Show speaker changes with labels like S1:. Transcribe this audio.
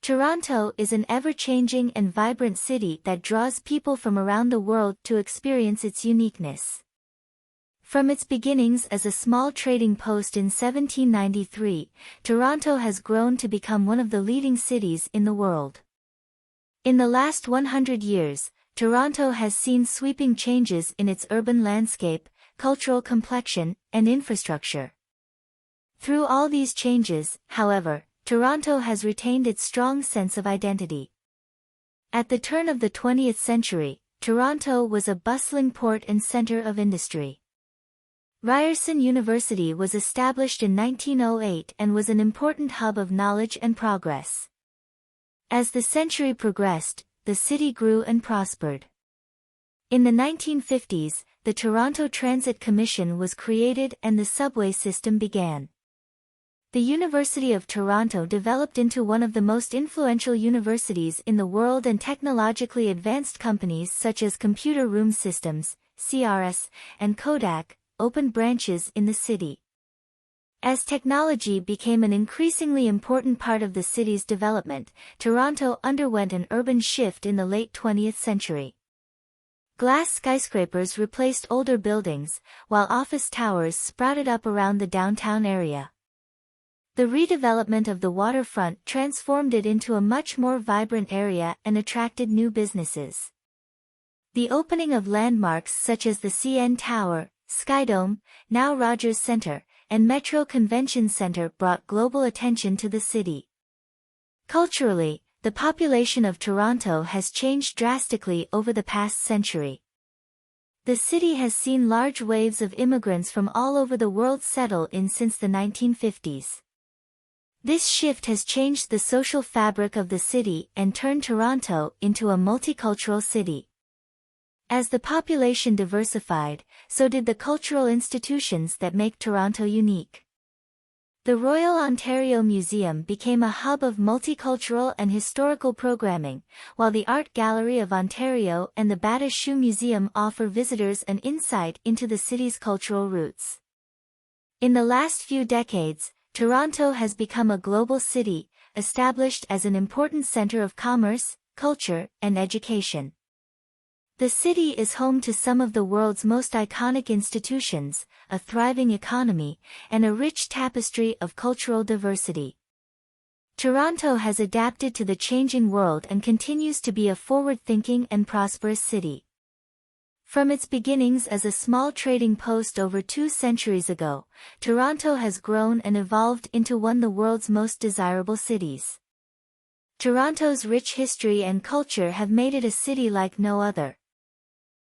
S1: Toronto is an ever-changing and vibrant city that draws people from around the world to experience its uniqueness. From its beginnings as a small trading post in 1793, Toronto has grown to become one of the leading cities in the world. In the last 100 years, Toronto has seen sweeping changes in its urban landscape, cultural complexion, and infrastructure. Through all these changes, however, Toronto has retained its strong sense of identity. At the turn of the 20th century, Toronto was a bustling port and center of industry. Ryerson University was established in 1908 and was an important hub of knowledge and progress. As the century progressed, the city grew and prospered. In the 1950s, the Toronto Transit Commission was created and the subway system began. The University of Toronto developed into one of the most influential universities in the world, and technologically advanced companies such as Computer Room Systems, CRS, and Kodak opened branches in the city. As technology became an increasingly important part of the city's development, Toronto underwent an urban shift in the late 20th century. Glass skyscrapers replaced older buildings, while office towers sprouted up around the downtown area. The redevelopment of the waterfront transformed it into a much more vibrant area and attracted new businesses. The opening of landmarks such as the CN Tower, Skydome, now Rogers Centre, and Metro Convention Centre brought global attention to the city. Culturally, the population of Toronto has changed drastically over the past century. The city has seen large waves of immigrants from all over the world settle in since the 1950s. This shift has changed the social fabric of the city and turned Toronto into a multicultural city. As the population diversified, so did the cultural institutions that make Toronto unique. The Royal Ontario Museum became a hub of multicultural and historical programming, while the Art Gallery of Ontario and the Bata Shoe Museum offer visitors an insight into the city's cultural roots. In the last few decades, Toronto has become a global city, established as an important center of commerce, culture, and education. The city is home to some of the world's most iconic institutions, a thriving economy, and a rich tapestry of cultural diversity. Toronto has adapted to the changing world and continues to be a forward-thinking and prosperous city. From its beginnings as a small trading post over 2 centuries ago, Toronto has grown and evolved into one of the world's most desirable cities. Toronto's rich history and culture have made it a city like no other.